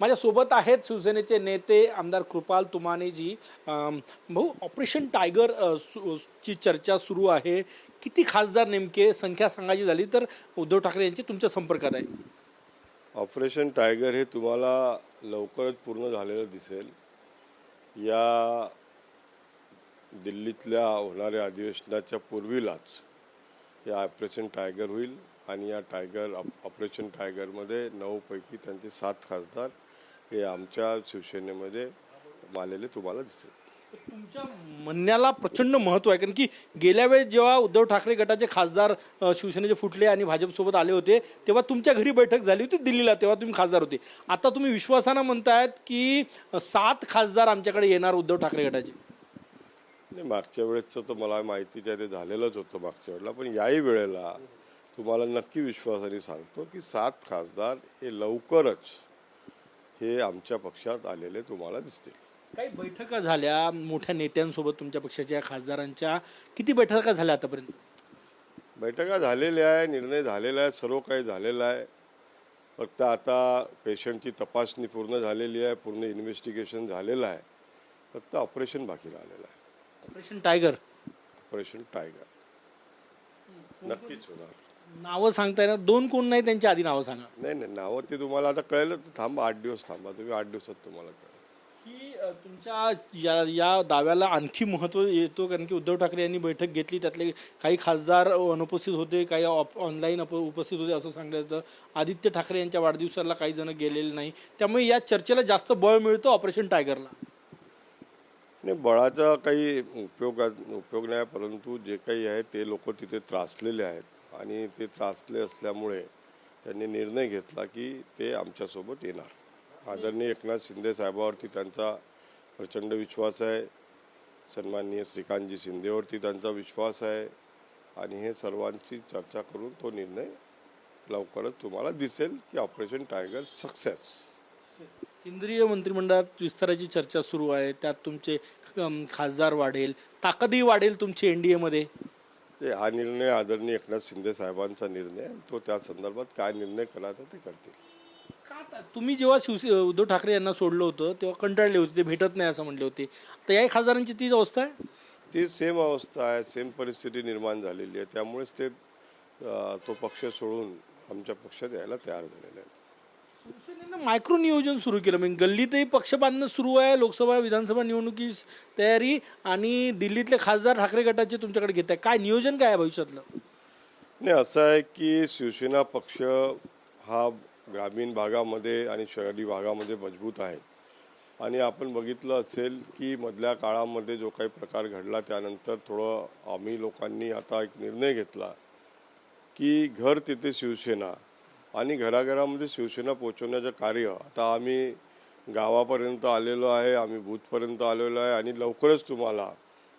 माझ्यासोबत आहेत शिवसेनेचे नेते आमदार कृपाल तुमानेजी। भाऊ, ऑपरेशन टायगर ची चर्चा सुरू आहे। किती खासदार नेमके संख्या सांगायची झाली तर उद्धव ठाकरे यांचे तुमच्या संपर्कात आहे? ऑपरेशन टायगर हे तुम्हाला लवकरच पूर्ण झालेलं दिसेल। या दिल्लीतल्या होणाऱ्या अधिवेशनाच्या पूर्वीलाच हे ऑपरेशन टायगर होईल आणि या ऑपरेशन टायगरमध्ये 9 पैकी त्यांचे 7 खासदार हे आमच्या शिवसेनेमध्ये आलेले तुम्हाला दिसेल। तुमच्या म्हणण्याला प्रचंड महत्त्व आहे, कारण की गेल्या वेळेस जेव्हा उद्धव ठाकरे गटाचे खासदार शिवसेनेचे फुटले आणि भाजपसोबत आले होते तेव्हा तुमच्या घरी बैठक झाली होती दिल्लीला, तेव्हा तुम्ही खासदार होते। आता तुम्ही विश्वासानं म्हणतायत की 7 खासदार आमच्याकडे येणार उद्धव ठाकरे गटाचे। नाही, मागच्या वेळेसचं तर मला माहिती आहे, ते झालेलंच होतं मागच्या वेळेला, पण याही वेळेला तुम्हाला नक्की विश्वासाने सांगतो की 7 खासदार हे लवकरच हे आमच्या पक्षात आलेले तुम्हाला दिसतील। काही बैठका झाल्या मोठ्या नेत्यांसोबत तुमच्या पक्षाच्या खासदारांच्या, किती बैठका झाल्या आतापर्यंत? बैठका झालेल्या आहे, निर्णय झालेला आहे, सर्व काही झालेलं आहे। फक्त आता पेशंटची तपासणी पूर्ण झालेली आहे, पूर्ण इन्व्हेस्टिगेशन झालेलं आहे, फक्त ऑपरेशन बाकी राहिलेलं आहे। ऑपरेशन टायगर, ऑपरेशन टायगर नक्कीच होणार। नावं सांगता येणार? 2 कोण नाही त्यांच्या आधी नावं सांगा। नाही नाही, नावं ते तुम्हाला आता कळलं तर थांबा, 8 दिवस थांबा तुम्ही, 8 दिवसात तुम्हाला कळेल की तुमच्या या दाव्याला आणखी महत्त्व येतो, कारण की उद्धव ठाकरे यांनी बैठक घेतली, त्यातले काही खासदार अनुपस्थित होते, काही ऑनलाईन उपस्थित होते असं सांगण्यात येतं। आदित्य ठाकरे यांच्या वाढदिवसाला काही जण गेलेले नाही, त्यामुळे या चर्चेला जास्त बळ मिळतं ऑपरेशन टायगरला। नाही, बळाचा काही उपयोग नाही, परंतु जे काही आहे ते लोक तिथे त्रासलेले आहेत आणि ते त्रासले असल्यामुळे त्यांनी निर्णय घेतला की ते आमच्यासोबत येणार। आदरणीय एकनाथ शिंदे साहेबावरती त्यांचा प्रचंड विश्वास आहे, सन्माननीय श्रीकांतजी शिंदेवरती त्यांचा विश्वास आहे आणि हे सर्वांची चर्चा करून तो निर्णय लवकरच तुम्हाला दिसेल की ऑपरेशन टायगर सक्सेस। केंद्रीय मंत्रिमंडळात विस्ताराची चर्चा सुरू आहे, त्यात तुमचे खासदार वाढेल, ताकदही वाढेल तुमची NDA मध्ये। ते हा निर्णय आदरणीय एकनाथ शिंदे साहेबांचा निर्णय, तो त्या संदर्भात काय निर्णय करायचा ते करतील। का तुम्ही जेव्हा उद्धव ठाकरे यांना सोडलं होतं तेव्हा कंटाळले होते, ते भेटत नाही असं म्हणले होते, तर याही खासदारांची तीच अवस्था आहे? ती सेम अवस्था आहे, सेम परिस्थिती निर्माण झालेली आहे, त्यामुळेच ते तो पक्ष सोडून आमच्या पक्षात यायला तयार झालेले आहेत। शिवसेनेनं मायक्रो नियोजन सुरू केलं, म्हणजे गल्लीतही पक्ष बांधणं सुरू आहे, लोकसभा विधानसभा निवडणुकी तयारी, आणि दिल्लीतले खासदार ठाकरे गटाचे तुमच्याकडे घेत आहे। काय नियोजन काय आहे भविष्यातलं? नाही, असं आहे की शिवसेना पक्ष हा ग्रामीण भागामध्ये आणि शहरी भागामध्ये मजबूत आहे आणि आपण बघितलं असेल की मधल्या काळामध्ये जो काही प्रकार घडला त्यानंतर थोडं आम्ही लोकांनी आता एक निर्णय घेतला की घर तिथे शिवसेना आणि घराघरामध्ये शिवसेना पोहोचवण्याचं कार्य आता आम्ही गावापर्यंत आलेलो आहे, आम्ही बूथपर्यंत आलेलो आहे आणि लवकरच तुम्हाला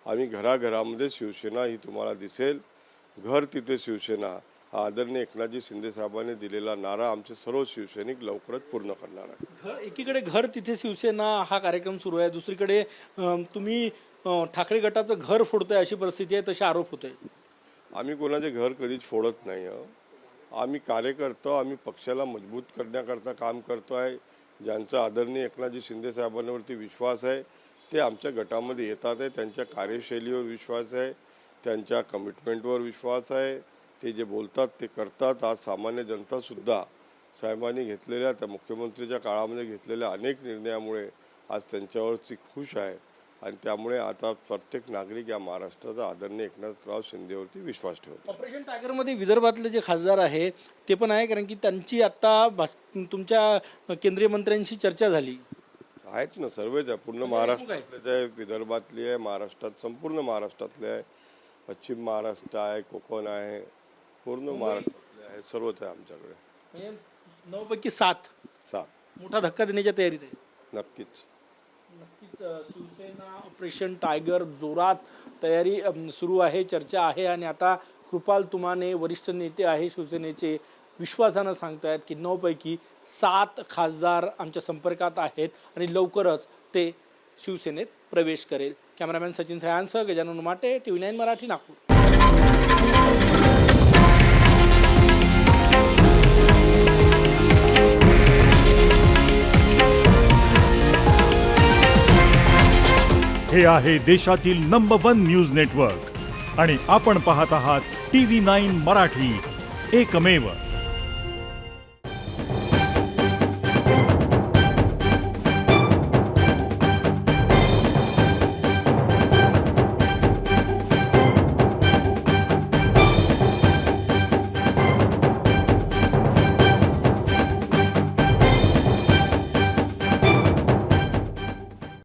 आम्ही घराघरामध्ये शिवसेना ही तुम्हाला दिसेल। घर तिथे शिवसेना हा आदरणीय एकनाथजी शिंदे साहेबांनी दिलेला नारा आमचे सर्व शिवसैनिक लवकरच पूर्ण करणार आहे। एकीकडे घर तिथे शिवसेना हा कार्यक्रम सुरू आहे, दुसरीकडे तुम्ही ठाकरे गटाचं घर फोडतोय अशी परिस्थिती आहे, तसे आरोप होतोय। आम्ही कोणाचे घर कधीच फोडत नाही, आम्ही कार्य करतो, आम्ही पक्षाला मजबूत करण्याकरता काम करतो आहे। ज्यांचा आदरणीय एकनाथजी शिंदे साहेबांवरती विश्वास आहे ते आमच्या गटामध्ये येतात आहे, त्यांच्या कार्यशैलीवर विश्वास आहे, त्यांच्या कमिटमेंटवर विश्वास आहे, ते जे बोलतात ते करतात। आज सामान्य जनतासुद्धा साहेबांनी घेतलेल्या, त्या मुख्यमंत्रीच्या काळामध्ये घेतलेल्या अनेक निर्णयामुळे आज त्यांच्यावरची खुश आहे आणि त्यामुळे आता प्रत्येक नागरिक या महाराष्ट्राचा आदरणीय एकनाथराव शिंदेवरती विश्वास ठेवतो। ऑपरेशन टायगरमध्ये विदर्भातले जे खासदार आहे ते पण आहे, कारण की त्यांची आता तुमच्या केंद्रीय मंत्र्यांशी चर्चा झाली आहेत ना, सर्वच आहे, पूर्ण महाराष्ट्रातलेच आहे, विदर्भातली आहे, महाराष्ट्रात संपूर्ण महाराष्ट्रातले आहे, पश्चिम महाराष्ट्र आहे, कोकण आहे, पूर्ण महाराष्ट्रातले आहे, सर्वच आहे आमच्याकडे। म्हणजे 9 पैकी 7 मोठा धक्का देण्याच्या तयारीत आहे। नक्कीच शिवसेना ऑपरेशन टायगर जोरात तयारी सुरू आहे, चर्चा आहे, आणि आता कृपाल तुमाने वरिष्ठ नेते आहे शिवसेनेचे, विश्वासानं सांगतायत की 9 पैकी 7 खासदार आमच्या संपर्कात आहेत आणि लवकरच ते शिवसेनेत प्रवेश करेल। कॅमेरामॅन सचिन सयांसह गजानन उमाटे, TV9 मराठी, नागपूर। हे आहे देशातील नंबर 1 न्यूज नेटवर्क आणि आपण पाहत आहात TV9 मराठी, एकमेव.